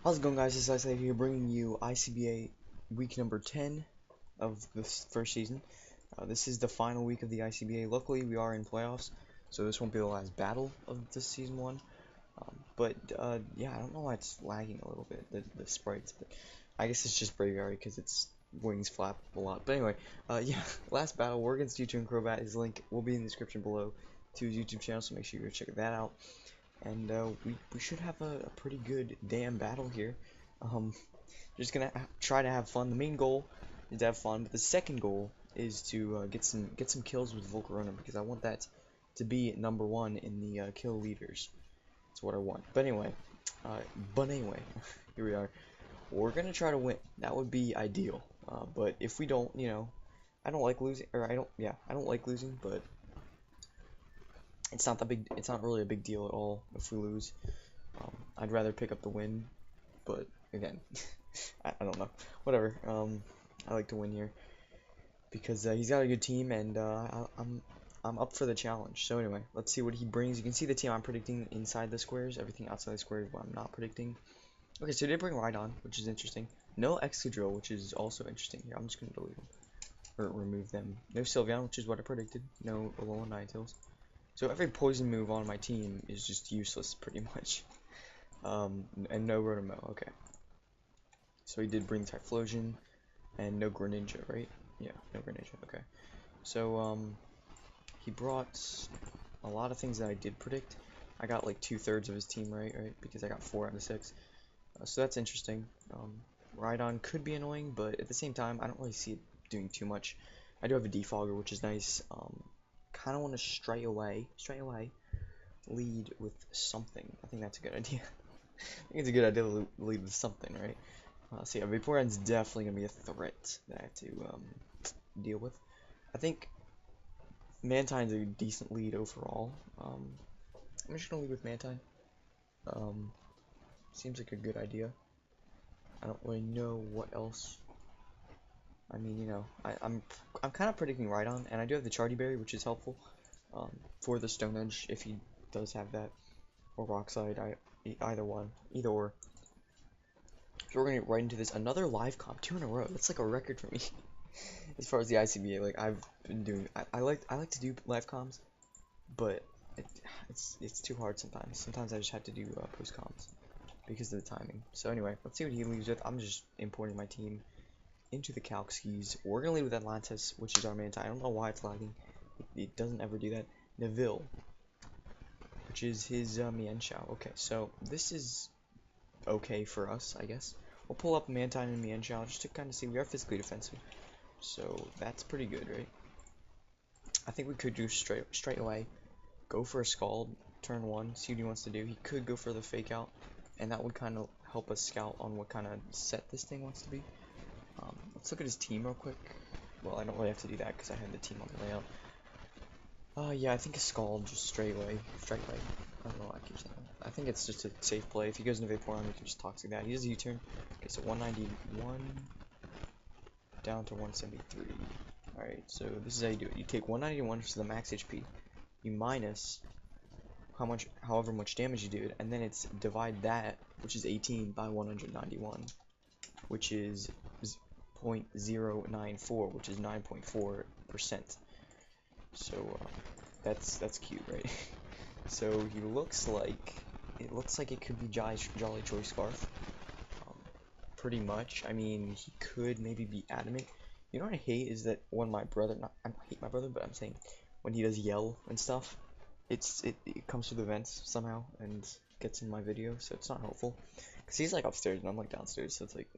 How's it going, guys? This is Isaiah here, bringing you ICBA week number 10 of this first season. This is the final week of the ICBA. Luckily, we are in playoffs, so this won't be the last battle of this season one. Yeah, I don't know why it's lagging a little bit, the sprites, but I guess it's just Braviary because its wings flap a lot. But anyway, yeah, last battle, we're against YouTube and Crobat. His link will be in the description below to his YouTube channel, so make sure you go check that out. And we should have a pretty good damn battle here. Um, just gonna try to have fun. The main goal is to have fun, but the second goal is to get some kills with Volcarona because I want that to be number one in the kill leaders. That's what I want. Uh, but anyway, here we are. We're gonna try to win. That would be ideal. But if we don't, I don't like losing, or I don't like losing, but it's not really a big deal at all if we lose. I'd rather pick up the win, but again, I don't know. Whatever. I like to win here because he's got a good team, and I'm up for the challenge. So anyway, let's see what he brings. You can see the team I'm predicting inside the squares. Everything outside the squares, what I'm not predicting. Okay, so they bring Rhydon, which is interesting. No Excadrill, which is also interesting. Here, I'm just gonna delete them or remove them. No Sylveon, which is what I predicted. No Alolan Ninetales. So every poison move on my team is just useless, pretty much. And no Rotomo, okay. So he did bring TyFLOWsion, and no Greninja, right? Yeah, no Greninja, okay. So, he brought a lot of things that I did predict. I got like 2/3 of his team right, because I got 4 out of 6. So that's interesting. Rhydon could be annoying, but at the same time, I don't really see it doing too much. I do have a Defogger, which is nice. Kind of want to stray away, lead with something. I think that's a good idea. I think it's a good idea to lead with something, right? So yeah, Vaporeon's definitely gonna be a threat that I have to deal with. I think Mantine's a decent lead overall. I'm just gonna lead with Mantine. Um, Seems like a good idea. I don't really know what else. I mean, I'm kind of predicting Rhydon, and I do have the Charty Berry, which is helpful for the Stone Edge if he does have that, or Rock Slide. Either one, either or. So we're gonna get right into this. Another live comp, 2 in a row. That's like a record for me as far as the ICBA. Like I've been doing. I like to do live comps, but it's too hard sometimes. Sometimes I just have to do post comps because of the timing. So anyway, let's see what he leaves with. I'm just importing my team into the Calc skis. We're gonna lead with Atlantis, which is our Mantine. I don't know why it's lagging. It doesn't ever do that. Neville, which is his Mienshao. Okay, so this is okay for us, I guess. We'll pull up Mantine and Mienshao just to kind of see. We are physically defensive, so that's pretty good, right? I think we could do straight away. Go for a Scald, turn 1, see what he wants to do. He could go for the Fake Out, and that would kind of help us scout on what kind of set this thing wants to be. Let's look at his team real quick. Well, I don't really have to do that because I had the team on the layout. Yeah, I think a Scald just straight away. I don't know why I keep saying that. I think it's just a safe play. If he goes into Vaporeon, we can just Toxic that. He does a U-turn. Okay, so 191 down to 173. Alright, so this is how you do it. You take 191 to the max HP. You minus however much damage you do, and then it's divide that, which is 18, by 191, which is 0.094, which is 9.4%. So that's cute, right? So he looks like it could be Jolly Choice Scarf, pretty much. I mean, he could maybe be Adamant. You know what I hate is that when my brother, I don't hate my brother, but I'm saying when he does yell and stuff, it comes through the vents somehow and gets in my video, so it's not helpful. Cause he's like upstairs and I'm like downstairs, so it's like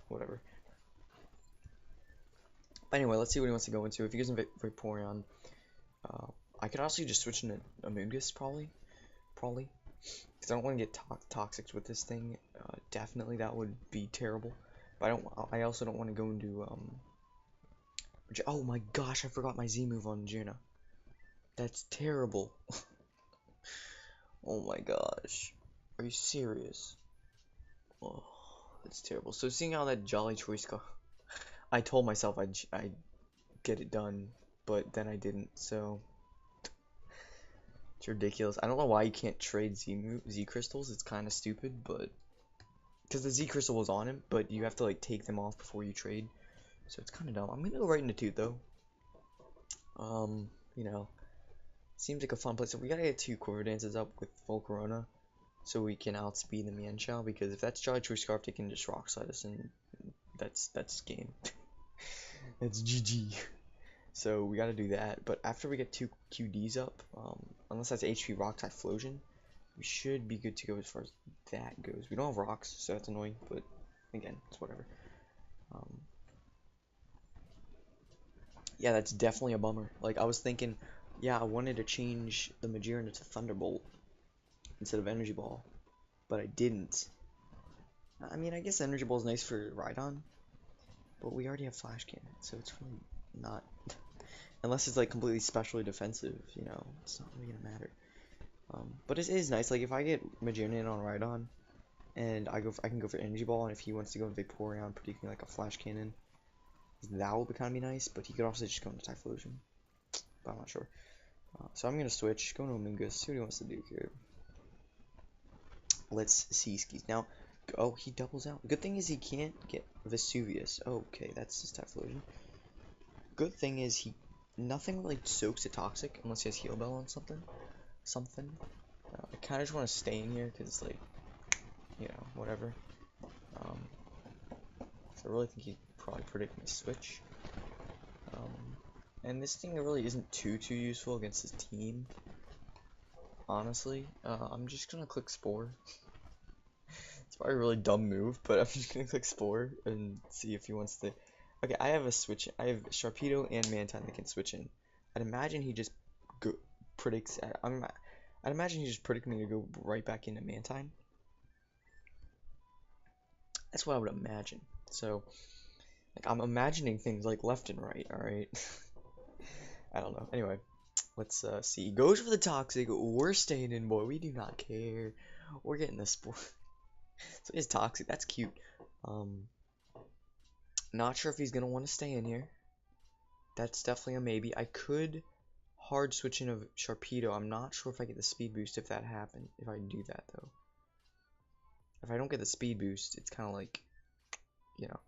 whatever. But anyway, let's see what he wants to go into. If he goes in Vaporeon, I could also just switch into Amoonguss probably, because I don't want to get toxic with this thing. Definitely that would be terrible. But I also don't want to go into oh my gosh, I forgot my Z move on Jaina. That's terrible. Oh my gosh, are you serious? Oh, that's terrible. So seeing how that Jolly Choice got, I told myself I'd get it done, but then I didn't. So it's ridiculous. I don't know why you can't trade Z crystals. It's kind of stupid, but because the Z crystal was on him, but you have to like take them off before you trade, so it's kind of dumb. I'm gonna go right into Toot though. You know, seems like a fun place. So we gotta get 2 Quiver Dances up with full Corona, so we can outspeed the Mienshao. Because if that's Charge True Scarf, they can just Rock Slide us, and that's game. That's GG. So we gotta do that. But after we get 2 QDs up, unless that's HP Rock TyFLOWsion, we should be good to go as far as that goes. We don't have rocks, so that's annoying. But again, it's whatever. Yeah, that's definitely a bummer. Like, I was thinking, yeah, I wanted to change the Majiran to Thunderbolt instead of Energy Ball, but I didn't. I mean, I guess Energy Ball is nice for Rhydon, but we already have Flash Cannon, so it's really not... Unless it's, like, completely specially defensive, you know, it's not really gonna matter. But it is nice, like, if I get Majiran on Rhydon, and I can go for Energy Ball, and if he wants to go Vaporeon, predicting, like, a Flash Cannon, that would kind of be nice, but he could also just go into TyFLOWsion, but I'm not sure. So I'm going to switch, go to Amoonguss, see what he wants to do here. Let's see skis. Now, oh, he doubles out. Good thing is he can't get Vesuvius. Okay, that's his TyFLOWsion. Good thing is nothing really soaks a Toxic unless he has Heal Bell on something. I kind of just want to stay in here because, like, you know, whatever. So I really think he probably predict my switch. And this thing really isn't too useful against his team. Honestly, I'm just gonna click Spore. It's probably a really dumb move, but I'm just gonna click Spore and see if he wants to. Okay, I have a switch. I have Sharpedo and Mantine that can switch in. I'd imagine he just predicts. I'd imagine he just predicts me to go right back into Mantine. That's what I would imagine. So, like, I'm imagining things like left and right. All right. I don't know. Anyway, let's see. He goes for the Toxic. We're staying in, boy. We do not care. We're getting the Spore. So he's Toxic. That's cute. Not sure if he's gonna want to stay in here. That's definitely a maybe. I could hard switch in of Sharpedo. I'm not sure if I get the speed boost if that happens. If I do that though. If I don't get the speed boost, it's kind of like, you know,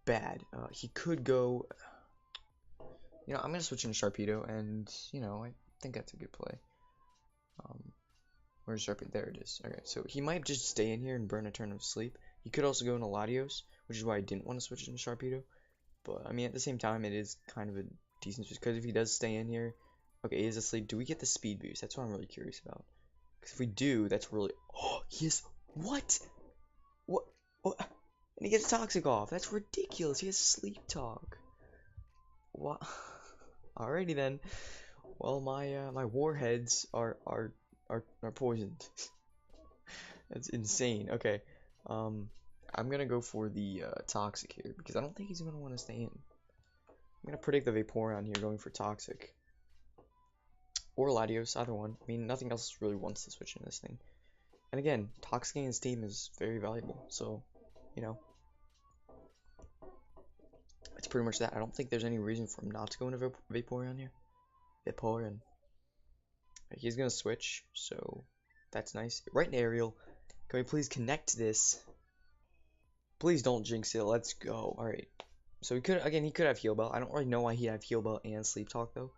bad. He could go. You know, I'm gonna switch in Sharpedo, and you know, I think that's a good play. Where's Sharpedo? There it is. Okay, so he might just stay in here and burn a turn of sleep. He could also go into Latios, which is why I didn't want to switch into Sharpedo. But I mean, at the same time, it is kind of a decent switch because if he does stay in here, okay, he is asleep. Do we get the speed boost? That's what I'm really curious about. Because if we do, that's really. Oh, he is. What? What? And he gets Toxic off. That's ridiculous. He has Sleep Talk. What? Alrighty then. Well, my warheads are poisoned. That's insane. Okay. I'm gonna go for the Toxic here because I don't think he's gonna want to stay in. I'm gonna predict the Vaporeon here going for Toxic. Or Latios, either one. I mean, nothing else really wants to switch in this thing. And again, Toxic in his team is very valuable, so, you know. It's pretty much that. I don't think there's any reason for him not to go into Vaporeon here. Vaporeon. He's gonna switch, so that's nice. Right in Aerial. Can we please connect this? Please don't jinx it. Let's go. Alright. So he could have Heal Bell. I don't really know why he'd have Heal Bell and Sleep Talk though.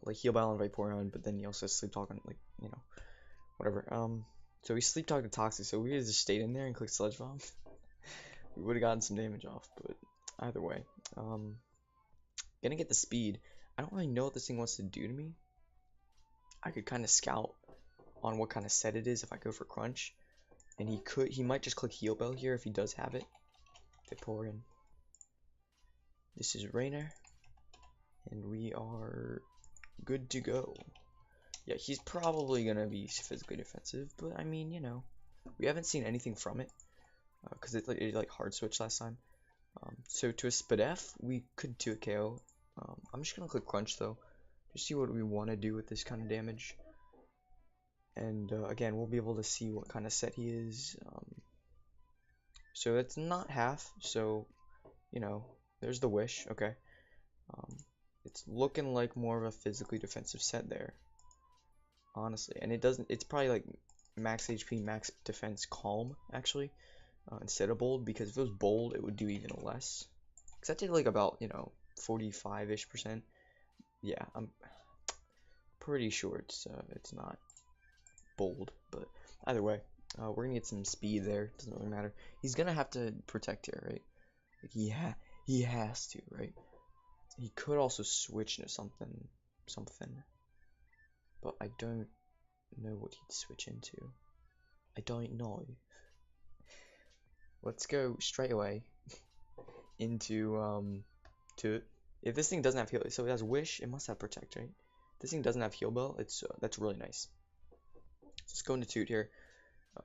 Like Heal Bell and Vaporeon, but then he also has Sleep Talk on, like, you know, whatever. So he Sleep Talked to Toxic, so we could have just stayed in there and clicked Sludge Bomb. We would have gotten some damage off, but either way. Gonna get the speed. I don't really know what this thing wants to do to me. I could kind of scout on what kind of set it is if I go for Crunch. And he might just click Heal Bell here if he does have it. Vaporeon. This is Rainer. And we are good to go. Yeah, he's probably gonna be physically defensive, but I mean, you know, we haven't seen anything from it. Because it like hard switch last time. So to a Spadef, we could do a KO. I'm just gonna click Crunch though, just see what we want to do with this kind of damage. And again, we'll be able to see what kind of set he is. So it's not half. So, you know, there's the Wish. Okay. It's looking like more of a physically defensive set there. Honestly, and it doesn't. It's probably like max HP, max defense, Calm actually. instead of bold, because if it was bold, it would do even less. Because that did like about, 45-ish%. Yeah, I'm pretty sure it's not bold, but either way, we're gonna get some speed there. Doesn't really matter. He's gonna have to protect here, right? Like he has to, right? He could also switch into something, but I don't know what he'd switch into. I don't know. Let's go straight away into to it. If this thing doesn't have heal, so it has wish, it must have protect, right? This thing doesn't have heal bell. That's really nice. Let's go into toot here.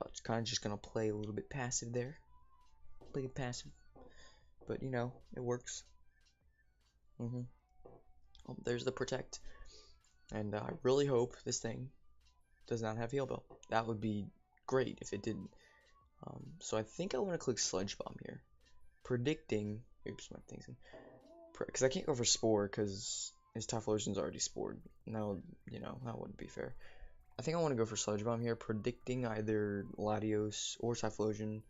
It's kind of just gonna play a little bit passive there. Play it passive, but it works. Oh, there's the protect, and I really hope this thing does not have heal bell. That would be great if it didn't. So I think I want to click Sludge Bomb here, predicting. Oops, my thing's in. Because I can't go for Spore because his TyFLOWsion's already spored. Now, that wouldn't be fair. I think I want to go for Sludge Bomb here, predicting either Latios or TyFLOWsion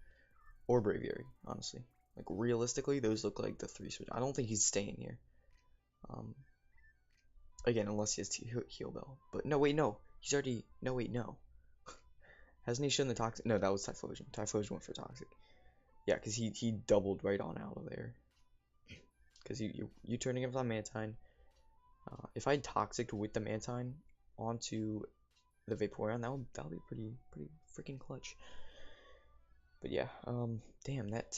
or Braviary, honestly. Like, realistically, those look like the 3 switch. I don't think he's staying here. Again, unless he has heal bell. But no, wait, no. He's already. No, wait, no. Hasn't he shown the toxic? No, that was TyFLOWsion. TyFLOWsion went for toxic. Yeah, because he doubled right on out of there. Because you turning him on Mantine. If I toxic with the Mantine onto the Vaporeon, that would be pretty freaking clutch. But yeah, damn, that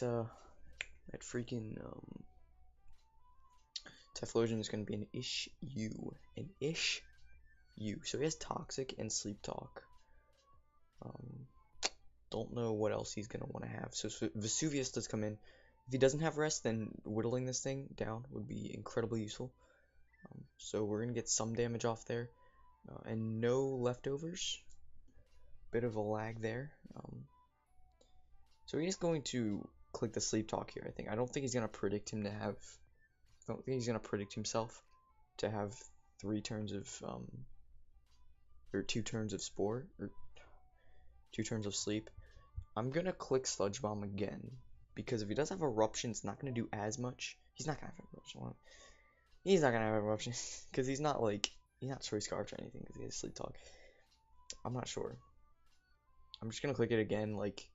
freaking TyFLOWsion is gonna be an issue. So he has toxic and sleep talk. Don't know what else he's gonna want to have. So Vesuvius does come in. If he doesn't have rest, then whittling this thing down would be incredibly useful. So we're gonna get some damage off there, and no leftovers. Bit of a lag there. So he's going to click the sleep talk here. I don't think he's gonna predict him to have. I don't think he's gonna predict himself to have 3 turns of or 2 turns of Spore or 2 turns of sleep. I'm gonna click Sludge Bomb again because if he does have Eruption, it's not gonna do as much. He's not gonna have Eruption. He's not gonna have Eruption because he's not Choice Scarf or anything because he has Sleep Talk. I'm not sure. I'm just gonna click it again. Like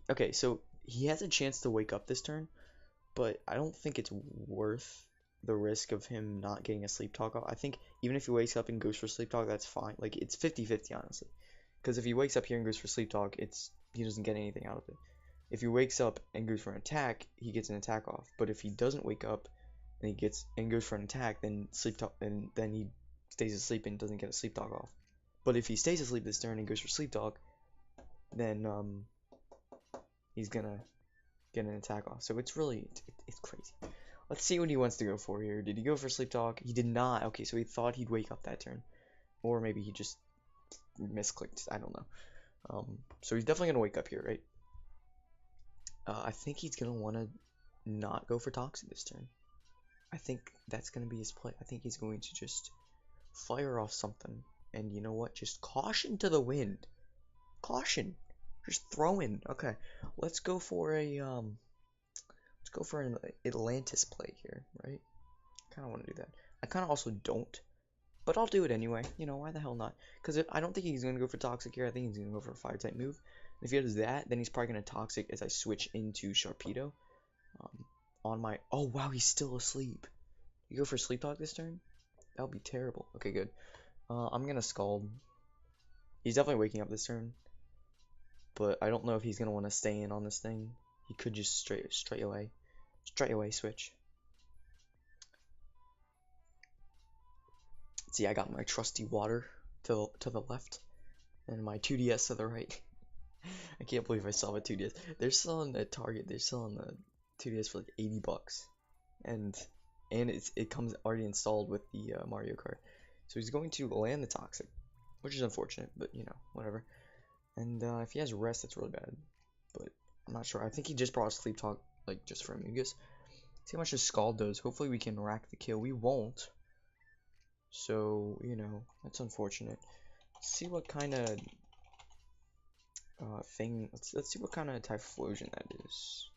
okay, so he has a chance to wake up this turn, but I don't think it's worth the risk of him not getting a Sleep Talk off. I think even if he wakes up and goes for Sleep Talk, that's fine. Like it's 50-50 honestly. Because if he wakes up here and goes for Sleep Talk, he doesn't get anything out of it. If he wakes up and goes for an attack, he gets an attack off. But if he doesn't wake up and goes for an attack, then Sleep Talk, and then he stays asleep and doesn't get a Sleep Talk off. But if he stays asleep this turn and goes for Sleep Talk, then he's gonna get an attack off. So it's crazy. Let's see what he wants to go for here. Did he go for Sleep Talk? He did not. Okay, so he thought he'd wake up that turn, or maybe he just misclicked. I don't know. So he's definitely gonna wake up here, right? I think he's gonna want to not go for Toxic this turn. I think that's gonna be his play. I think he's going to just fire off something, and you know what? Just caution to the wind. Caution. Just throw in. Okay, let's go for an Atlantis play here, right? Kind of want to do that. I kind of also don't. But I'll do it anyway. Why the hell not? Because I don't think he's going to go for Toxic here. I think he's going to go for a Fire-type move. And if he does that, then he's probably going to Toxic as I switch into Sharpedo. Oh, wow, he's still asleep. You go for Sleep Talk this turn? That would be terrible. Okay, good. I'm going to Scald. He's definitely waking up this turn. But I don't know if he's going to want to stay in on this thing. He could just straight away switch. See, I got my trusty water to the left, and my 2DS to the right. I can't believe I saw a 2DS. They're selling at Target. They're selling the 2DS for like $80, and it comes already installed with the Mario Kart. So he's going to land the Toxic, which is unfortunate, but whatever. And if he has rest, that's really bad. But I'm not sure. I think he just brought Sleep Talk like just for Amogus. See how much his Scald does. Hopefully we can rack the kill. We won't. So, that's unfortunate. Let's see what kind of thing. Let's see what kind of TyFLOWsion that is.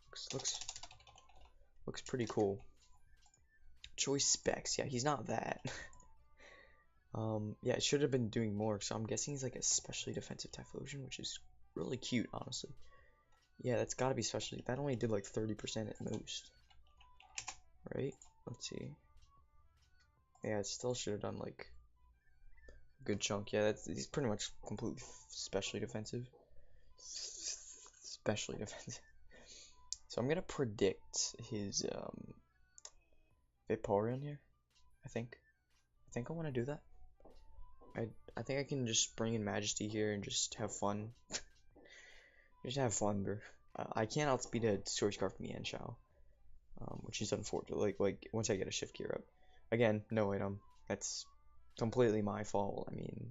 Looks pretty cool. Choice specs. Yeah, he's not that. Yeah, it should have been doing more. So I'm guessing he's like a specially defensive TyFLOWsion, which is really cute, honestly. Yeah, that's gotta be specially. That only did like 30% at most, right? Let's see. Yeah, it still should have done like a good chunk. Yeah, he's pretty much completely specially defensive. Specially defensive. So I'm gonna predict his Vaporeon here. I think I want to do that. I think I can just bring in Majesty here and just have fun. Just have fun, bro. I can't outspeed a Story Scarf Mienshao, which is unfortunate. Like once I get a Shift Gear up, again, no item. That's completely my fault. I mean,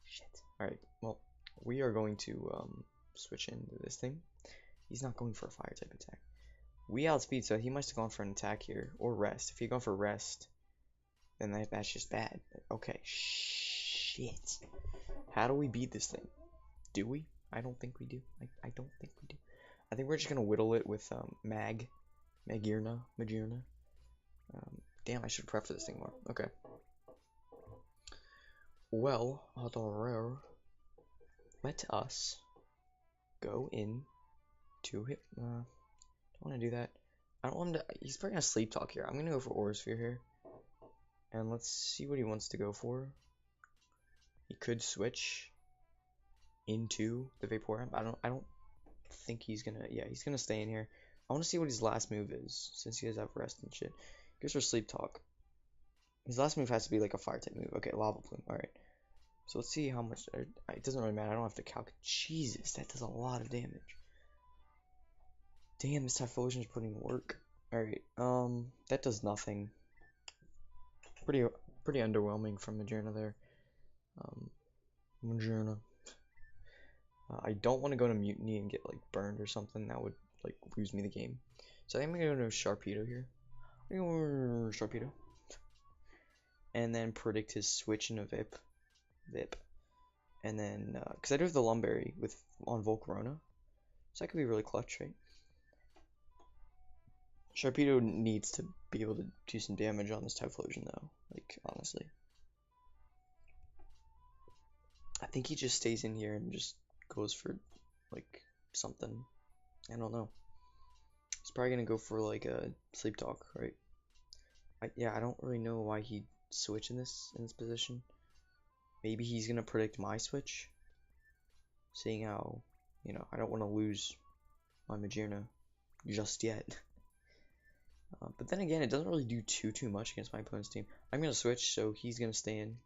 shit. All right. Well, we are going to switch into this thing. He's not going for a fire type attack. We outspeed, so he must have gone for an attack here or rest. If he'd gone for rest, then that's just bad. Okay. Shit. How do we beat this thing? Do we? I don't think we do. I don't think we do. I think we're just gonna whittle it with Magearna. Damn, I should prep for this thing more. Okay. Well, let us go in to hit. Don't want to do that. I don't want him to. He's probably gonna sleep talk here. I'm gonna go for Aura Sphere here, and let's see what he wants to go for. He could switch into the Vaporeon. I don't think he's gonna. Yeah, he's gonna stay in here. I want to see what his last move is, since he does have rest and shit. He goes for Sleep Talk. His last move has to be like a fire type move. Okay, Lava Plume. Alright. So let's see how much. It doesn't really matter. I don't have to calculate. Jesus, that does a lot of damage. Damn, this TyFLOWsion is putting work. Alright, that does nothing. Pretty underwhelming from Magearna there. Magearna. I don't want to go to Mutiny and get like burned or something. That would like lose me the game. So I think I'm gonna go to Sharpedo here. Sharpedo. And then predict his switch into Vip. And then, because I do have the Lumberry on Volcarona. So that could be really clutch, right? Sharpedo needs to be able to do some damage on this TyFLOWsion though. Like, honestly. I think he just stays in here and just goes for, like, something. I don't know. He's probably gonna go for, like, a Sleep Talk, right? Yeah, I don't really know why he'd switch in this position. Maybe he's gonna predict my switch. Seeing how, you know, I don't want to lose my Magearna just yet. But then again, it doesn't really do too much against my opponent's team. I'm gonna switch, so he's gonna stay in.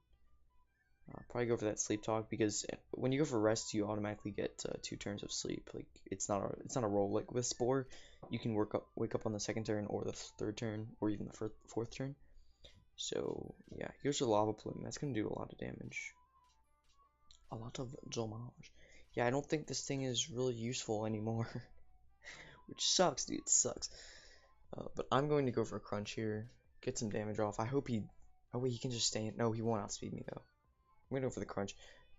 Probably go for that Sleep Talk, because when you go for rest, you automatically get 2 turns of sleep. Like it's not a roll. Like with Spore, you can wake up on the 2nd turn or the 3rd turn or even the 4th turn. So yeah, here's the Lava Plume. That's gonna do a lot of damage. A lot of damage. Yeah, I don't think this thing is really useful anymore, which sucks, dude. It sucks. But I'm going to go for a Crunch here, get some damage off. I hope he. Oh wait, he can just stay in. No, he won't outspeed me though. I'm gonna go for the Crunch.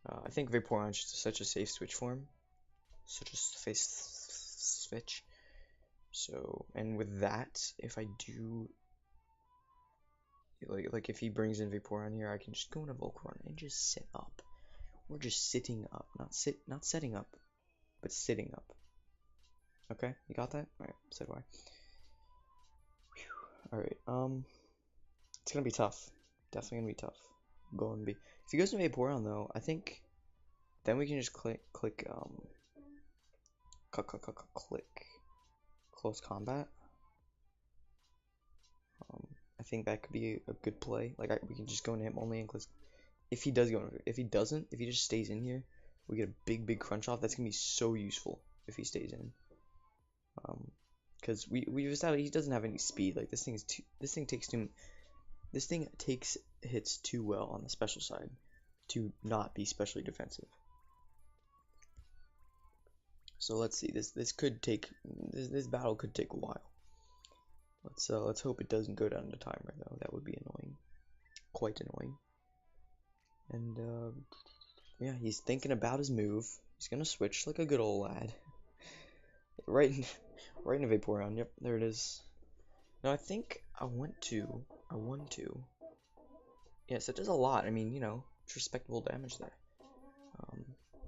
I think Vaporeon is such a safe switch form. Such a safe switch. So, and with that, if I do, like if he brings in Vaporeon here, I can just go into Volcarona and just sit up. We're just sitting up, not setting up, but sitting up. Okay, you got that? All right, so do I. All right, it's gonna be tough. Definitely gonna be tough. Going to be. If he goes to Vaporeon though, I think then we can just click close combat. I think that could be a good play. Like we can just go into him only and click. If he does go, if he doesn't, if he just stays in here, we get a big crunch off. That's gonna be so useful if he stays in. Because we established he doesn't have any speed. Like this thing takes hits too well on the special side to not be specially defensive. So let's see. This battle could take a while. Let's hope it doesn't go down to timer though. That would be annoying, quite annoying. And yeah, he's thinking about his move. He's gonna switch like a good old lad. Right in, right in Vaporeon. Yep, there it is. Now I think I want to. Yes, it does a lot. I mean, you know, it's respectable damage there.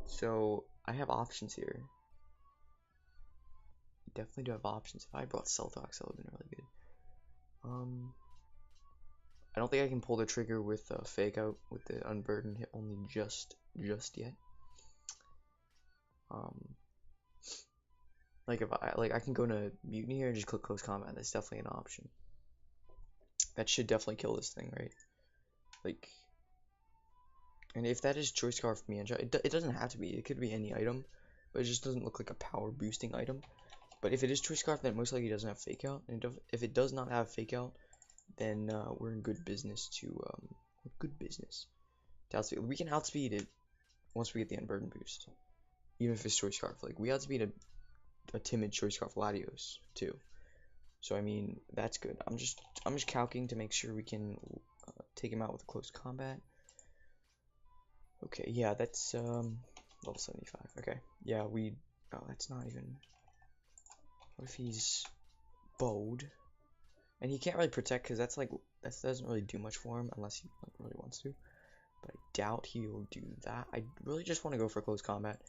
So I have options here. Definitely do have options. If I brought Seltox, that would have been really good. I don't think I can pull the trigger with Fake Out with the Unburden hit only just yet. Like if I can go to Mutiny here and just click Close Combat. That's definitely an option. That should definitely kill this thing, right? Like, and if that is Choice Scarf for me, it doesn't have to be. It could be any item, but it just doesn't look like a power boosting item. But if it is Choice Scarf, then most likely doesn't have Fake Out. And if it does not have Fake Out, then we're in good business to outspeed. We can outspeed it once we get the Unburden boost, even if it's Choice Scarf. Like we outspeed a timid Choice Scarf Latios too. So I mean that's good. I'm just calcing to make sure we can take him out with a close combat. Okay, yeah, that's level 75. Okay, yeah, oh, that's not even. What if he's bold? And he can't really protect because that doesn't really do much for him unless he like, really wants to. But I doubt he will do that. I really just want to go for close combat.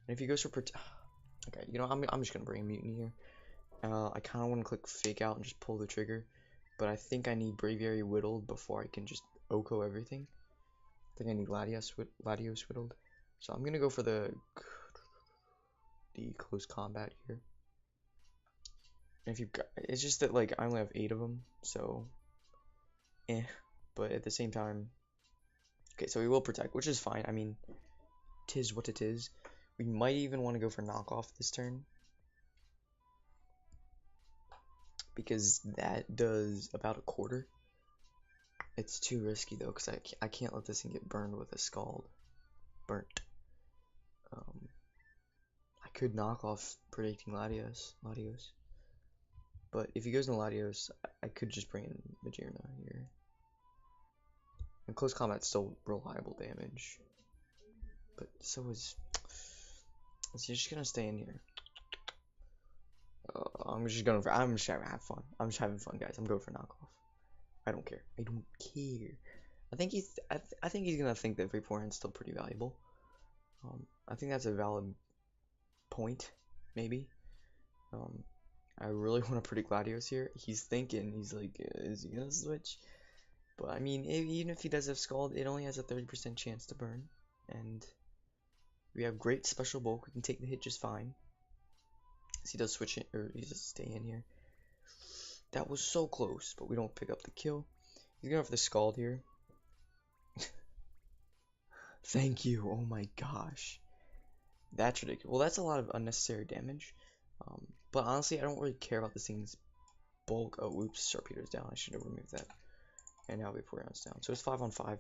And if he goes for okay, you know, I'm just gonna bring Mutiny here. I kind of want to click Fake Out and just pull the trigger, but I think I need Braviary Whittled before I can just Oko everything. I think I need Latios Whittled, so I'm gonna go for the close combat here. And if it's just that like I only have 8 of them, so but at the same time, okay, so we will protect, which is fine. I mean, tis what it is. We might even want to go for knockoff this turn, because that does about a quarter. It's too risky though, because I can't let this thing get burned with a Scald. Burnt. I could knock off predicting Latios. But if he goes into Latios, I could just bring in Magearna here. And close combat's still reliable damage. But so is. So you're just gonna stay in here. I'm just having fun. I'm just having fun, guys. I'm going for knockoff. I don't care. I don't care. I think he's gonna think that Vaporeon's still pretty valuable. I think that's a valid point, maybe. I really want to predict Latios here. He's thinking, he's like, is he gonna switch? But I mean, even if he does have Scald, it only has a 30% chance to burn, and we have great special bulk. We can take the hit just fine. So he does switch it, or he just stay in here. That was so close, but we don't pick up the kill. He's going for the Scald here. Thank you. Oh my gosh. That's ridiculous. Well, that's a lot of unnecessary damage. But honestly, I don't really care about this thing's bulk. Oh, oops. Sharpedo's down. I should have removed that. And now Vaporeon's down. So it's 5-on-5. I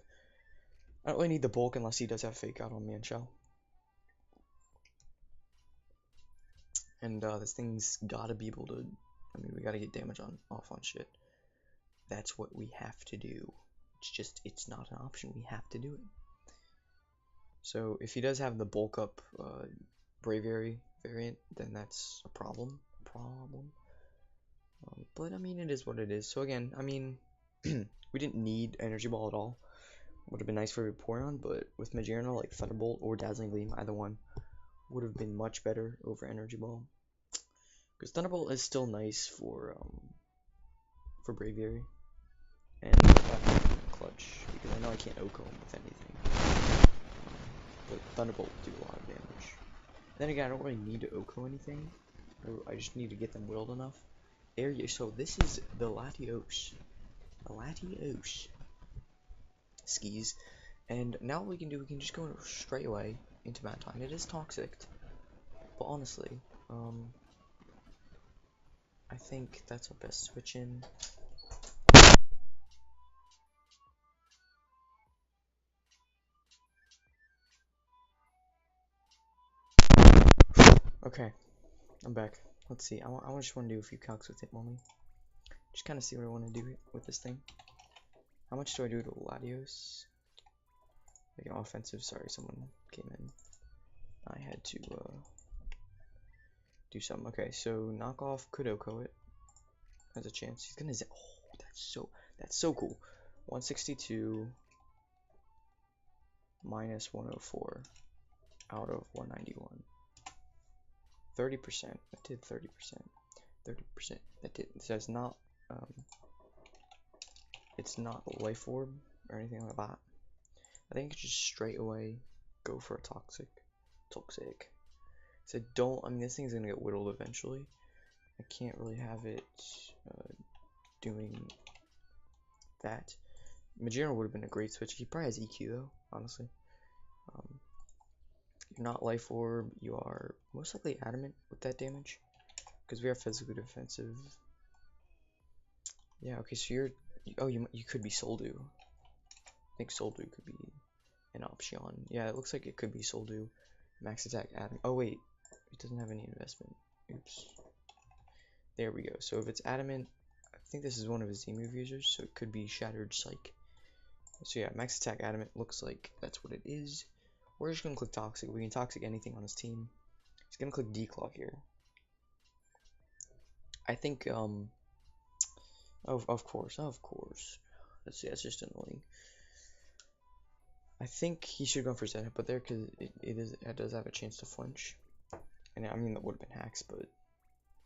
don't really need the bulk unless he does have Fake Out on Manchow. And this thing's gotta be able to. I mean, we gotta get damage off on shit. That's what we have to do. It's not an option. We have to do it. So if he does have the bulk up Braviary variant, then that's a problem. But I mean, it is what it is. So again, I mean, we didn't need Energy Ball at all. Would have been nice for Vaporeon, but with Magearna, like Thunderbolt or Dazzling Gleam, either one would have been much better over Energy Ball. Because Thunderbolt is still nice for Braviary. And clutch, because I know I can't Oko him with anything. But Thunderbolt will do a lot of damage. Then again, I don't really need to Oko anything. I just need to get them whittled enough. So this is the Latios. Skis. And now what we can do, we can just go straight away into Mad Time. It is toxic. But honestly, I think that's our best switch in. Okay, I'm back. Let's see. I just want to do a few calcs with Hitmonlee. Just kind of see what I want to do with this thing. How much do I do to Latios? Like offensive. Sorry, someone came in. I had to do something. Okay, so knock off Kodoko it. Has a chance. He's gonna that's so cool. 162 minus 104 out of 191. 30%. That did 30%. 30%. That did. So it's not a life orb or anything like that. I think it's just straight away go for a toxic. So I mean, this thing's gonna get whittled eventually. I can't really have it doing that. Magearna would have been a great switch. He probably has EQ though, honestly. You're not life orb. You are most likely adamant with that damage because we are physically defensive. Yeah. Okay. So you could be Soldu. I think Soldu could be an option. Yeah, it looks like it could be Soldu. Max attack adamant. Oh wait, it doesn't have any investment. Oops. There we go. So if it's adamant, I think this is one of his Z move users, so it could be Shattered Psych. So yeah, max attack adamant looks like that's what it is. We're just gonna click toxic. We can toxic anything on his team. He's gonna click declaw here. I think of course. Let's see, that's just annoying. I think he should go for Zen Hip there because it does have a chance to flinch. And I mean that would have been hacks, but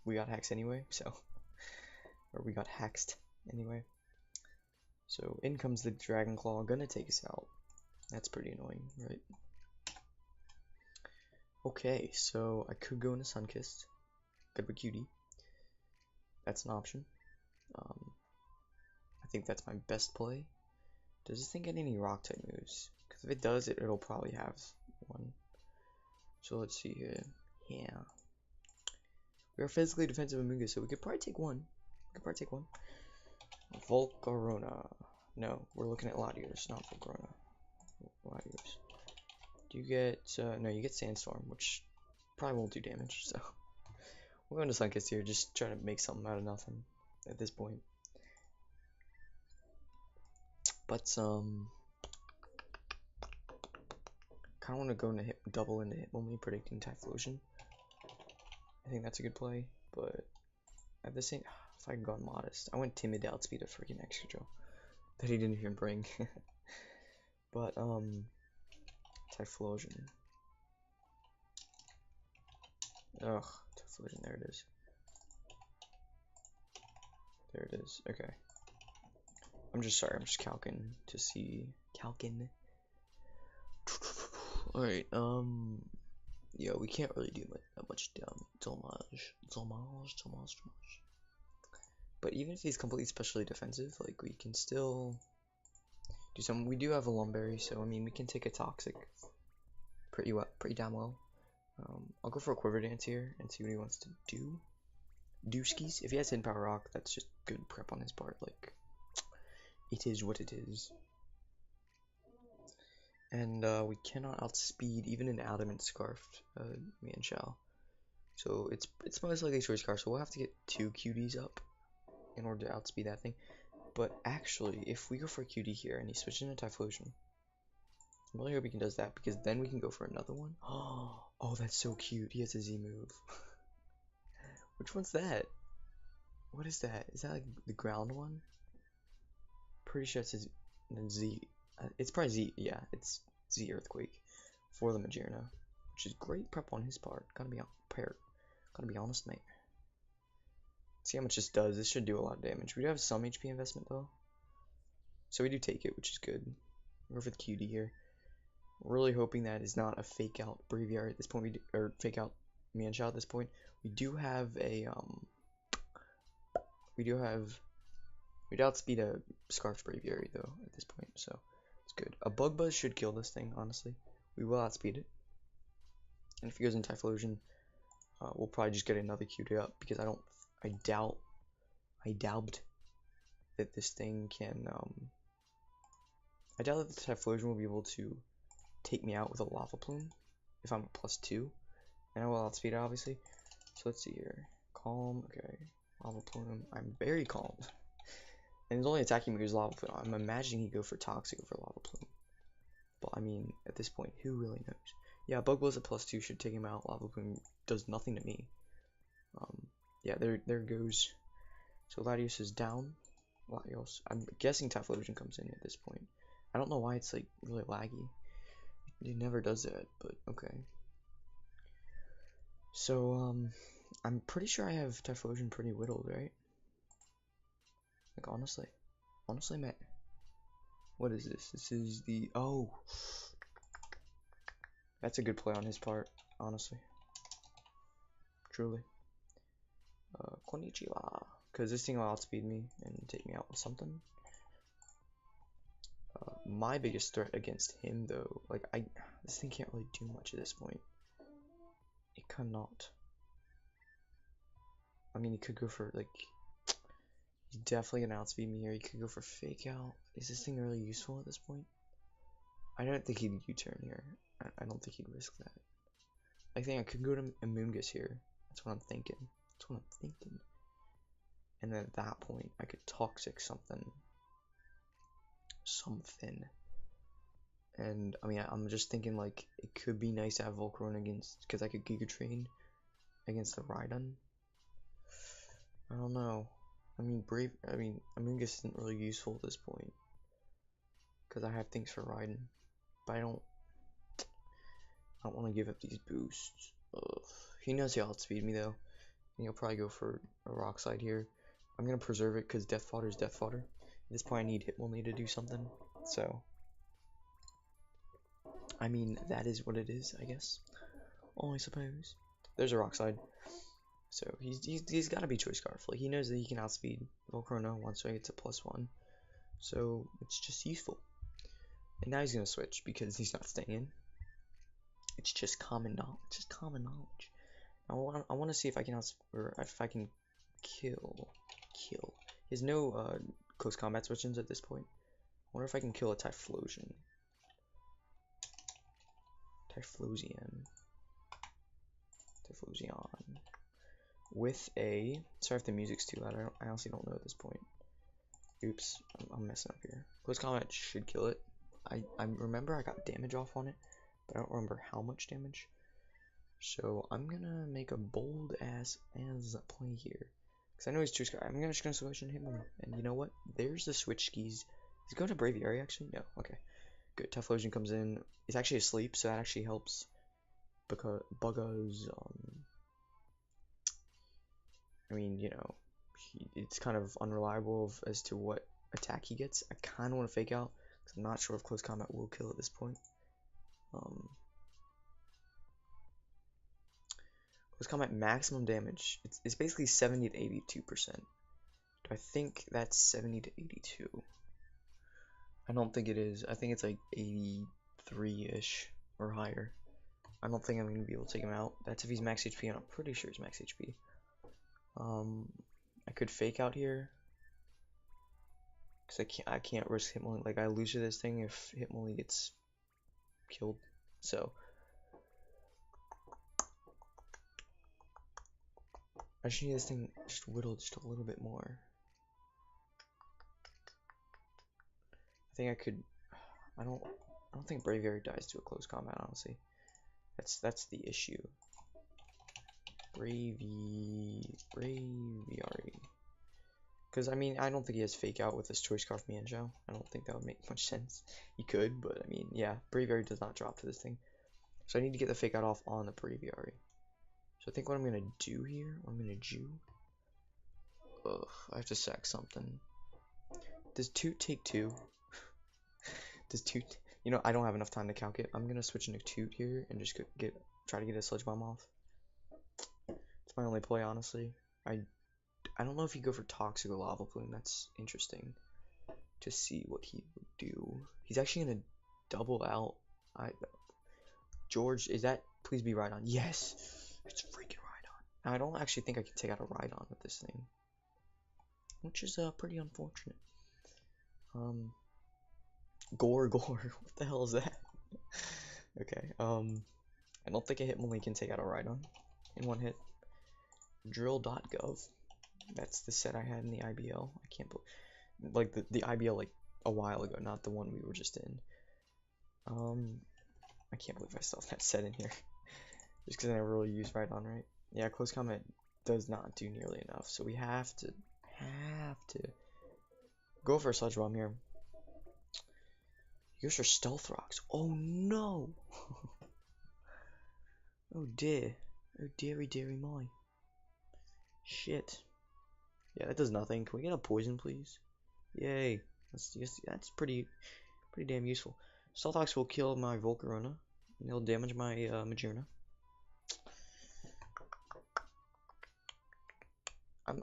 we got hacks anyway, so or we got haxed anyway. So in comes the Dragon Claw, gonna take us out. That's pretty annoying, right? Okay, so I could go into Sunkissed. Good with QD. That's an option. I think that's my best play. Does this thing get any rock type moves? Because if it does, it'll probably have one. So let's see here. Yeah. We are physically defensive Amoonguss, so we could probably take one. Volcarona. No, we're looking at Latios, not Volcarona. Latios. Do you get... no, you get Sandstorm, which probably won't do damage, so... We're going to Sunkissed here, just trying to make something out of nothing at this point. But, kind of want to go into double into Hitmonlee, predicting TyFLOWsion. I think that's a good play, but at the same... If I had gone Modest. I went Timid to outspeed a freaking extra drill that he didn't even bring. But, TyFLOWsion. Ugh, TyFLOWsion, there it is. There it is, okay. I'm just calcing to see. Alright, yeah, we can't really do that much damage. But even if he's completely specially defensive, like, we can still do something. We do have a Lumberry, so I mean, we can take a Toxic pretty damn well. I'll go for a Quiver Dance here and see what he wants to do. Dooskies. If he has Hidden Power Rock, that's just good prep on his part. Like, it is what it is. And we cannot outspeed even an Adamant Scarfed Mienshao. So it's most likely Choice Scarf, so we'll have to get 2 QDs up in order to outspeed that thing. But actually, if we go for a QD here and he switches into TyFLOWsion, I'm really hoping he does that because then we can go for another one. Oh, that's so cute. He has a Z move. Which one's that? What is that? Is that like the ground one? Pretty sure it's a Z. It's probably Z. Yeah, it's Z Earthquake for the Magearna, which is great prep on his part. Gotta be honest, mate. See how much this does. This should do a lot of damage. We do have some HP investment though, so we do take it, which is good. We're for the QD here. Really hoping that is not a fake out Braviary at this point. Or fake out Mienshao at this point. We do have a we'd outspeed a Scarfed Braviary though at this point, so it's good. A Bug Buzz should kill this thing, honestly. We will outspeed it. And if he goes in TyFLOWsion, we'll probably just get another QD up because I doubt that this thing can I doubt that the TyFLOWsion will be able to take me out with a Lava Plume if I'm at +2. And I will outspeed it obviously. So let's see here. Calm, okay. Lava Plume. I'm very calm. And his only attacking move is Lava Plume. I'm imagining he'd go for Toxic over Lava Plume. But I mean, at this point, who really knows? Yeah, Bug Buzz at +2 should take him out. Lava Plume does nothing to me. Yeah, there goes. So Latios is down. Latios. I'm guessing TyFLOWsion comes in at this point. I don't know why it's like really laggy. It never does that, but okay. So I'm pretty sure I have TyFLOWsion pretty whittled, right? Like honestly, Matt. What is this? This is the that's a good play on his part, honestly. Truly. Konnichiwa. Because this thing will outspeed me and take me out with something. My biggest threat against him, though, like, this thing can't really do much at this point. It cannot. I mean, he could go for, like, he's definitely gonna outspeed me here. He could go for fake out. Is this thing really useful at this point? I don't think he'd U-turn here. I don't think he'd risk that. I think I could go to Amoonguss here. That's what I'm thinking. And then at that point, I could Toxic something. And I mean, I'm just thinking like it could be nice to have Volcarona against, because I could Giga Train against the Rhydon. I don't know. I mean, Amoonguss isn't really useful at this point because I have things for Rhydon, but I don't want to give up these boosts. Ugh. He knows he'll outspeed me though, and he'll probably go for a Rock Slide here. I'm gonna preserve it because Death Fodder is Death Fodder. At this point, I need Hitmonlee to do something. So, I mean, that is what it is, I guess. Oh, I suppose. There's a Rock Slide. So he's got to be Choice Scarf. Like he knows that he can outspeed Volcarona once I get to +1. So it's just useful. And now he's gonna switch because he's not staying. It's just common knowledge. Now I want to see if I can kill. He has no close combat switch-ins at this point. I wonder if I can kill a TyFLOWsion. TyFLOWsion. With a, sorry if the music's too loud, I honestly don't know at this point. Oops, I'm messing up here. Close combat should kill it. I remember I got damage off on it, but I don't remember how much damage. So I'm gonna make a bold ass play here. Because I know he's Choice Scarf. I'm just gonna switch into him. And you know what? There's the switch skis. He's going to Braviary actually? No, okay. Good, TyFLOWsion comes in. It's actually asleep, so that actually helps. Because Bugga's, I mean, you know, it's kind of unreliable as to what attack he gets. I kind of want to fake out because I'm not sure if close combat will kill at this point. Close combat maximum damage. It's basically 70 to 82%. Do I think that's 70 to 82? I don't think it is. I think it's like 83-ish or higher. I don't think I'm going to be able to take him out. That's if he's max HP, and I'm pretty sure he's max HP. I could fake out here. Because I can't risk Hitmonlee. Like, I lose to this thing if Hitmonlee gets killed. So, I just need this thing just whittled just a little bit more. I think I could. I don't think Braviary dies to a close combat, honestly. That's the issue. Braviary. Because, I mean, I don't think he has Fake Out with his Choice Scarf Mienshao. I don't think that would make much sense. He could, but, I mean, yeah. Braviary does not drop to this thing. So I need to get the Fake Out off on the Braviary. So I think what I'm going to do here, Ugh, I have to sack something. Does Toot take 2? Does Toot... You know, I don't have enough time to calc it. I'm going to switch into Toot here and just try to get a Sludge Bomb off. It's my only play, honestly. I don't know if you go for Toxic or Lava Plume. That's interesting to see what he would do. He's actually going to double out. George, is that... Please be Rhydon. Yes! It's freaking Rhydon. Now, I don't actually think I can take out a Rhydon with this thing, which is pretty unfortunate. Gore. What the hell is that? Okay, I don't think a Hitmonlee can take out a Rhydon in one hit. Drill.gov. That's the set I had in the IBL. I can't believe, like, the IBL, like, a while ago, not the one we were just in. I can't believe I still have that set in here. Just because I never really use Rhydon, right? Yeah, close combat does not do nearly enough, so we have to go for a Sludge Bomb here. Here's for Stealth Rocks. Oh no! Oh dear. Oh dearie dearie my. Shit. Yeah, that does nothing. Can we get a poison, please? Yay. That's pretty damn useful. Stealth Rocks will kill my Volcarona, and it'll damage my Magearna.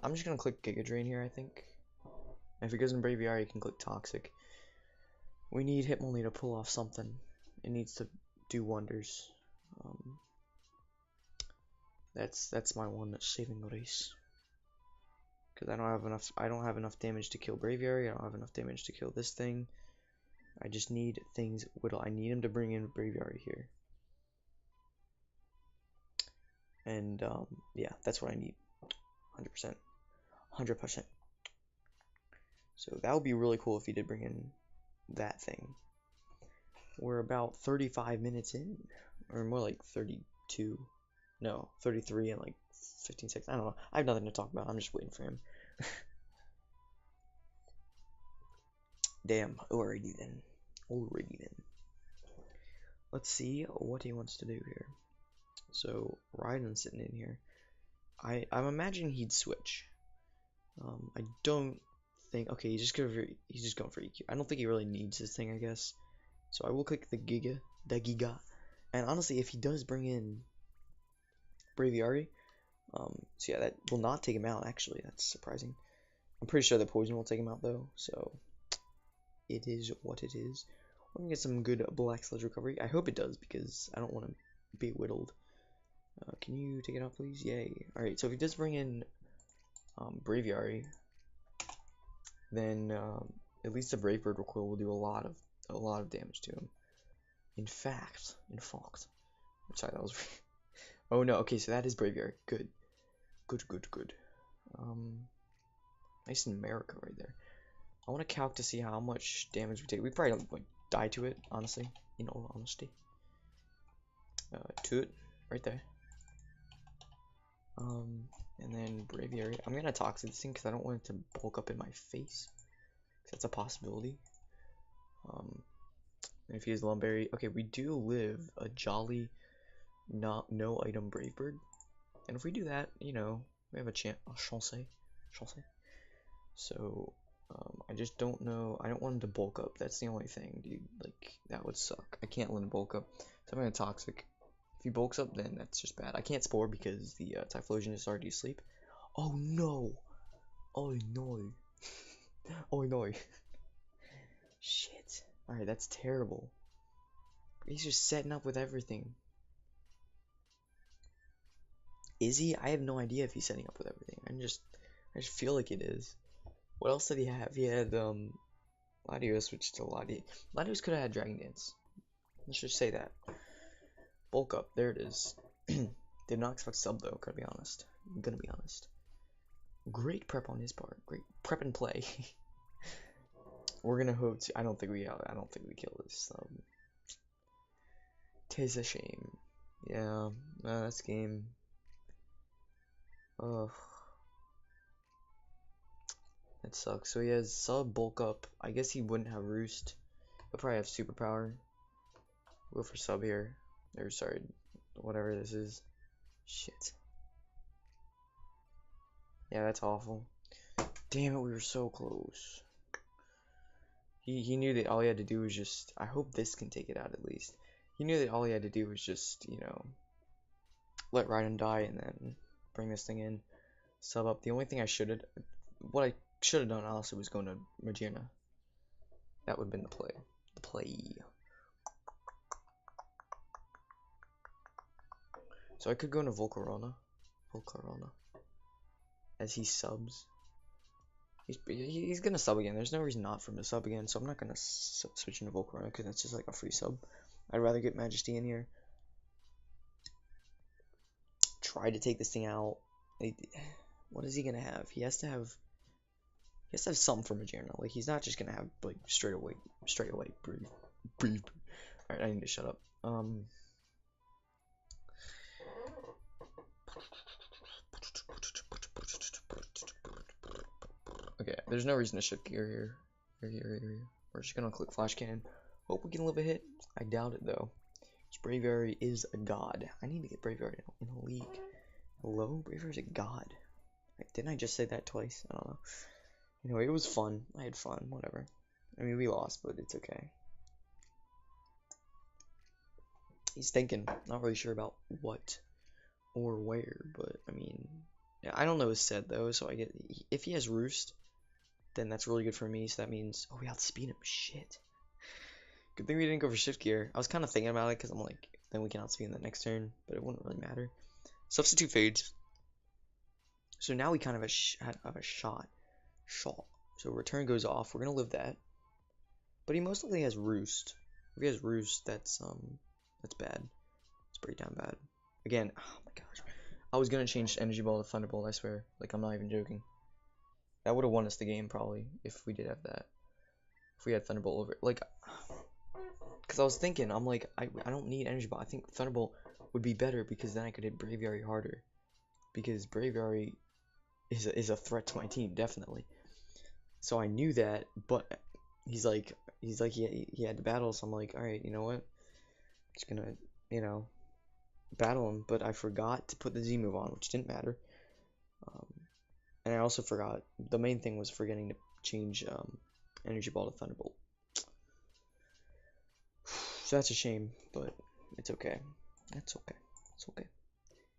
I'm just gonna click Giga Drain here, I think. And if it goes in Braviary, you can click Toxic. We need Hitmonlee to pull off something. It needs to do wonders. That's my one saving grace. Because I don't have enough damage to kill Braviary. I don't have enough damage to kill this thing. I just need things whittle. I need him to bring in Braviary here. And yeah, that's what I need. 100%. 100%. So that would be really cool if he did bring in that thing. We're about 35 minutes in, or more like 32. No, 33 and like 15 seconds. I don't know. I have nothing to talk about. I'm just waiting for him. Damn. Alrighty then. Let's see what he wants to do here. So Rhydon's sitting in here. I'm imagining he'd switch. I don't think. Okay, he's just going for EQ. I don't think he really needs this thing, I guess. So I will click the Giga. And honestly, if he does bring in Braviary, so yeah, that will not take him out. Actually, that's surprising. I'm pretty sure the poison will take him out though. So it is what it is. We're gonna get some good Black Sludge recovery. I hope it does because I don't want to be whittled. Can you take it out, please? Yay! All right. So if he does bring in Braviary, then at least the Brave Bird Recoil will do a lot of damage to him. In fact, sorry, that was. Oh no. Okay, so that is Braviary. Good. Nice and America right there. I want to calc to see how much damage we take. We probably don't like die to it, honestly. In all honesty. To it, right there. And then Braviary. I'm gonna Toxic this thing because I don't want it to bulk up in my face. That's a possibility. And if he has Lumberry, okay, we do live a jolly, no item Brave Bird, and if we do that, you know, we have a chance. Chance. So, I just don't know. I don't want him to bulk up. That's the only thing, dude. Like that would suck. I can't let him bulk up. So I'm gonna Toxic. If he bulks up, then that's just bad. I can't Spore because the TyFLOWsion is already asleep. Oh no! Oh no! Oh no! Shit. Alright, that's terrible. He's just setting up with everything. Is he? I have no idea if he's setting up with everything. I just feel like it is. What else did he have? He had Latios, which to Latios. Latios could have had Dragon Dance. Let's just say that. Bulk up, there it is. Did not expect sub though, gotta be honest. I'm gonna be honest. Great prep on his part. Great prep and play. We're gonna hope to. I don't think we kill this. Tis a shame. Yeah, that's game. Ugh. That sucks. So he has sub bulk up. I guess he wouldn't have roost. He'll probably have superpower. We'll go for sub here. Or sorry, whatever this is. Shit. Yeah, that's awful. Damn it, we were so close. He knew that all he had to do was just. I hope this can take it out at least. He knew that all he had to do was just, you know, let Rhydon die and then bring this thing in, sub up. The only thing what I should have done also was going to Magearna. That would have been the play. So I could go into Volcarona, as he subs. He's gonna sub again. There's no reason not for him to sub again, so I'm not gonna switch into Volcarona because that's just like a free sub. I'd rather get Majesty in here. Try to take this thing out. What is he gonna have? He has to have something for Magearna. Like he's not just gonna have like straight away breathe. Alright, I need to shut up. Okay, there's no reason to shift gear here. We're just gonna click Flash Cannon. Hope we can live a hit. I doubt it though. Braviary is a god. I need to get Braviary in a league. Hello? Braviary's a god. Didn't I just say that twice? I don't know. Anyway, it was fun. I had fun. Whatever. I mean, we lost, but it's okay. He's thinking. Not really sure about what or where, but I mean, yeah, I don't know his set though, so I get if he has Roost, then that's really good for me. So that means we outspeed him. Shit. Good thing we didn't go for shift gear. I was kind of thinking about it because I'm like, then we can outspeed in the next turn, but it wouldn't really matter. Substitute fades. So now we kind of have a shot. So return goes off. We're gonna live that. But he most likely has Roost. If he has Roost, that's bad. It's pretty damn bad. Again, oh my gosh. I was gonna change Energy Ball to Thunderbolt, I swear. Like, I'm not even joking. That would have won us the game, probably, if we did have that. If we had Thunderbolt over it. Like, because I was thinking, I'm like, I don't need Energy Ball. I think Thunderbolt would be better because then I could hit Braviary harder. Because Braviary is a threat to my team, definitely. So I knew that, but he's like he had to battle, so I'm like, alright, you know what? I'm just gonna, you know, battle him, but I forgot to put the Z move on, which didn't matter. And I also forgot, the main thing was forgetting to change Energy Ball to Thunderbolt. So that's a shame, but it's okay. That's okay. It's okay.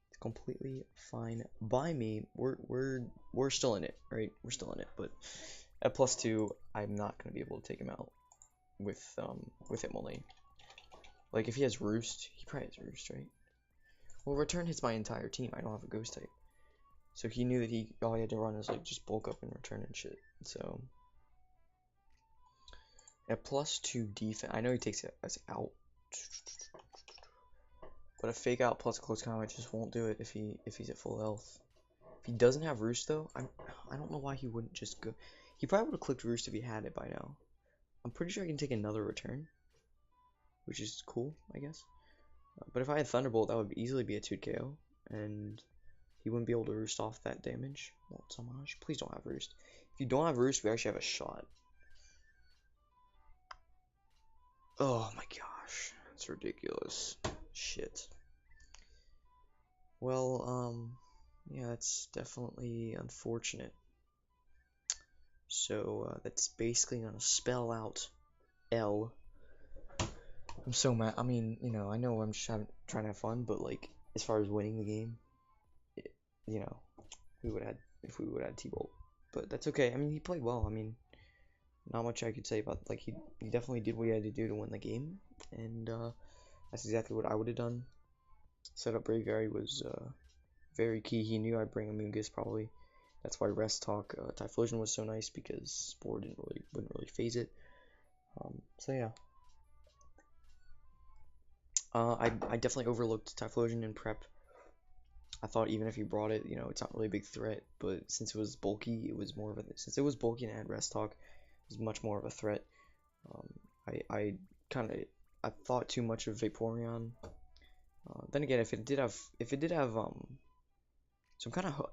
It's completely fine by me. We're still in it, right? We're still in it, but at +2, I'm not gonna be able to take him out with Hitmonlee. Like if he has Roost, he probably has Roost, right? Well, return hits my entire team. I don't have a ghost type. So he knew that all he had to run is like just bulk up and return and shit. So at +2 defense, I know he takes us out, but a fake out plus a close combat just won't do it if he's at full health. If he doesn't have Roost though, I don't know why he wouldn't just go. He probably would have clicked Roost if he had it by now. I'm pretty sure I can take another return, which is cool, I guess. But if I had Thunderbolt, that would easily be a 2 KO, and he wouldn't be able to Roost off that damage. Not so much. Please don't have Roost. If you don't have Roost, we actually have a shot. Oh my gosh, that's ridiculous. Shit. Well, yeah, that's definitely unfortunate. So that's basically gonna spell out L. I'm so mad. I mean, you know, I know I'm just trying to have fun, but like, as far as winning the game, you know, we would have if we would have had T-Bolt. But that's okay. I mean, he played well. I mean, not much I could say about, like, he definitely did what he had to do to win the game, and that's exactly what I would have done. Set up Braviary was very key. He knew I'd bring a Moongus probably. That's why Rest Talk TyFLOWsion was so nice, because Spore wouldn't really phase it. So yeah. I definitely overlooked TyFLOWsion in prep. I thought even if he brought it, you know, it's not really a big threat, but since it was bulky, it was more of a, since it was bulky and it had Rest Talk, it was much more of a threat. I thought too much of Vaporeon. Then again, if it did have some kind of,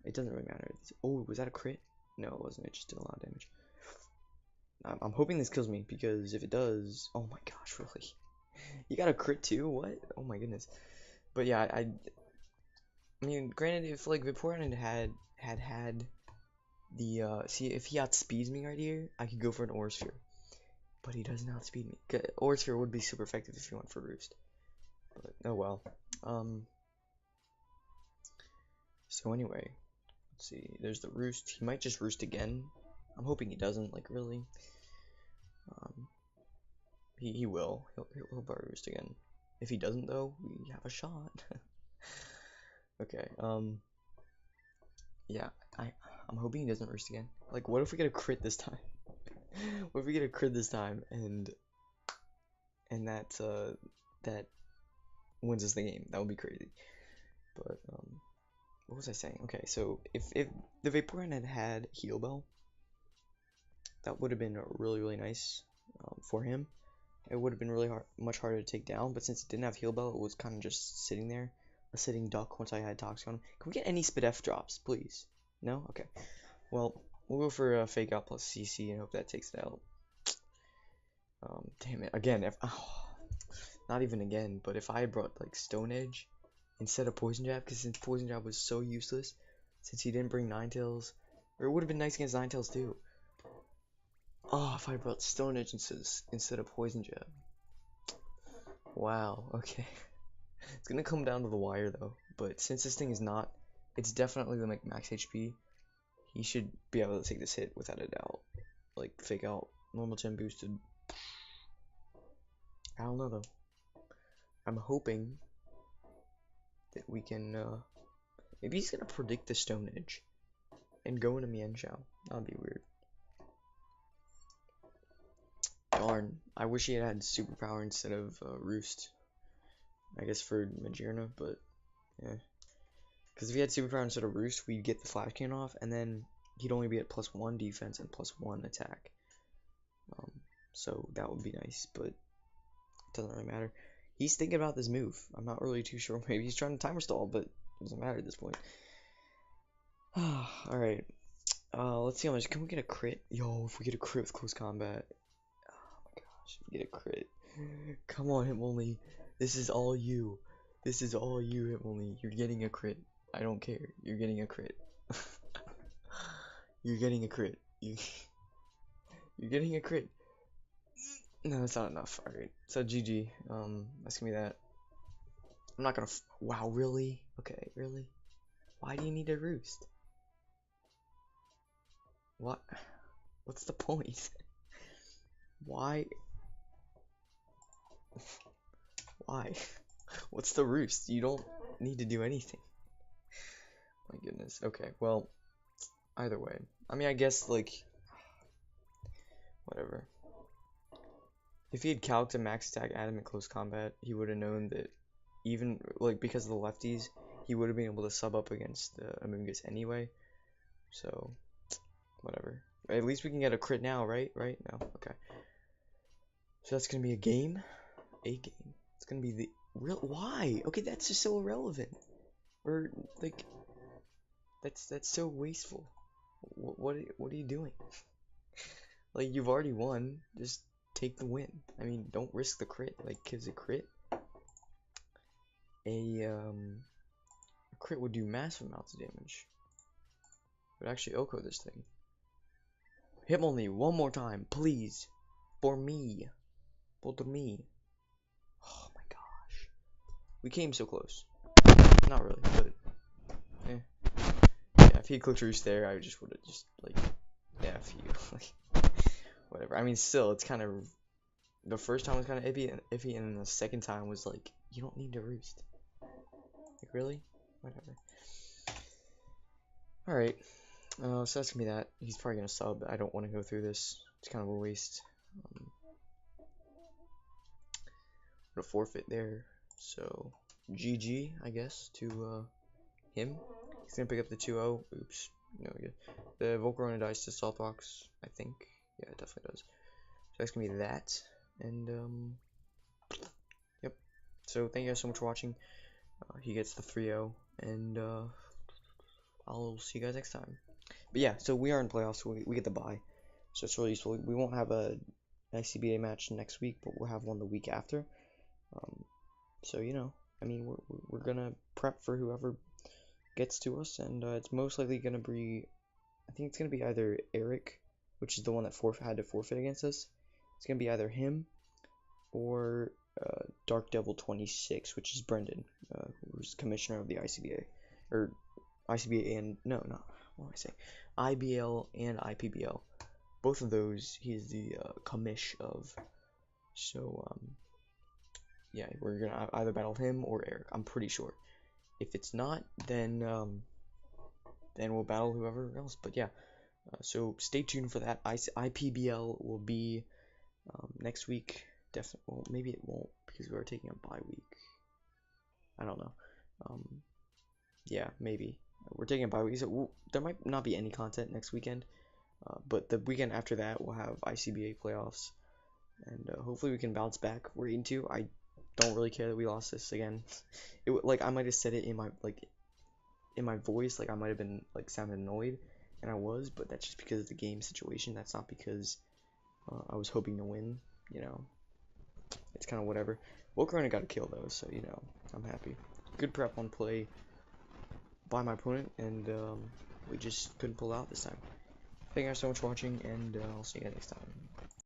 it doesn't really matter. Oh, was that a crit? No, it wasn't. It just did a lot of damage. I'm hoping this kills me, because if it does, oh my gosh, really? You got a crit too? What? Oh my goodness. But yeah, I mean, granted, if like Vaporeon had the see, if he outspeeds me right here, I could go for an Aura Sphere. But he doesn't outspeed me. Aura Sphere would be super effective if he went for Roost. But oh well. So anyway, let's see. There's the Roost. He might just Roost again. I'm hoping he doesn't. Like really. He will. He'll probably Roost again. If he doesn't though, we have a shot. Okay. Yeah. I'm hoping he doesn't Roost again. Like, what if we get a crit this time? What if we get a crit this time and that wins us the game? That would be crazy. But what was I saying? Okay, so if the Vaporeon had Heal Bell, that would have been really nice for him. it would have been really much harder to take down. But since it didn't have heal bell, it was kind of just sitting there, a sitting duck. Once I had toxic on him, can we get any Spadef drops, please? No, okay. Well, we'll go for a fake out plus CC and hope that takes it out. Damn it, again. Not even again, but if I had brought like Stone Edge instead of Poison Jab, because since Poison Jab was so useless, since he didn't bring Ninetales, or it would have been nice against Ninetales too. Oh, if I brought Stone Edge instead of Poison Jab. Wow, okay. It's gonna come down to the wire though, but since this thing is not, it's definitely the max HP, he should be able to take this hit without a doubt. Like, fake out, normal gen boosted. I don't know though. I'm hoping that we can, maybe he's gonna predict the Stone Edge and go into Mienshao. That'd be weird. Darn, I wish he had superpower instead of Roost. I guess for Magearna, but yeah. Because if he had superpower instead of Roost, we'd get the Flash Cannon off, and then he'd only be at +1 defense and +1 attack. So that would be nice, but it doesn't really matter. He's thinking about this move. I'm not really too sure. Maybe he's trying to timer stall, but it doesn't matter at this point. Alright. Let's see how much. Can we get a crit? Yo, if we get a crit with close combat. Oh my gosh, if we get a crit. Come on, Hitmonlee. This is all you. This is all you, Hitmonlee. You're getting a crit. I don't care. You're getting a crit. You're getting a crit. You're getting a crit. No, that's not enough. Alright, so GG. That's gonna be that. I'm not gonna. Wow, really? Okay, really? Why do you need a Roost? What? What's the point? Why? Why? What's the Roost? You don't need to do anything. My goodness. Okay, well, either way. I mean, I guess, like, whatever. If he had calced a max attack Adam in close combat, he would have known that even, like, because of the lefties, he would have been able to sub up against Amoonguss anyway. So, whatever. At least we can get a crit now, right? Right? No? Okay. So that's gonna be a game? A game. It's gonna be the real. Why? Okay, that's just so irrelevant. Or, like, that's so wasteful. What are you doing? Like, you've already won. Just take the win. I mean, don't risk the crit. Like, gives a crit. A crit would do massive amounts of damage. Would actually Oko this thing. Hitmonlee, one more time, please. For me. For me. Oh my gosh. We came so close. Not really, but yeah. Yeah, if he clicked Roost there, I just would have just, like, yeah, F you. Like, whatever. I mean, still, it's kind of, the first time was kind of iffy, and the second time was like, you don't need to Roost. Like, really? Whatever. Alright. So that's gonna be that. He's probably gonna sub. I don't want to go through this. It's kind of a waste. A forfeit there. So GG, I guess, to him. He's gonna pick up the 2-0. Oops. No, we good. The Volcarona dies to Zoroarks, I think. Yeah, it definitely does. So that's gonna be that. And yep. So thank you guys so much for watching. He gets the 3-0, and I'll see you guys next time. But yeah, so we are in playoffs, so we get the bye. So it's really useful. We won't have a ICBA match next week, but we'll have one the week after. So, you know, I mean, we're gonna prep for whoever gets to us, and it's most likely gonna be, I think it's gonna be either Eric, which is the one that had to forfeit against us. It's gonna be either him or Dark Devil 26, which is Brendan, who's commissioner of the ICBA, or ICBA and no, not what do I say, IBL and IPBL. Both of those he's the commish of. So yeah, we're gonna either battle him or Eric. I'm pretty sure. If it's not, then we'll battle whoever else. But yeah, so stay tuned for that. IPBL will be next week. Definitely. Well, maybe it won't because we are taking a bye week. I don't know. Yeah, maybe we're taking a bye week, so there might not be any content next weekend. But the weekend after that, we'll have ICBA playoffs. and hopefully we can bounce back. We're 8-2. I don't really care that we lost this again. Like I might have said it in my voice, like I might have been like sounding annoyed, and I was, but that's just because of the game situation. That's not because I was hoping to win. You know, it's kind of whatever. Volcarona got a kill though, so you know I'm happy. Good prep on play by my opponent, and we just couldn't pull out this time. Thank you guys so much for watching, and I'll see you guys next time.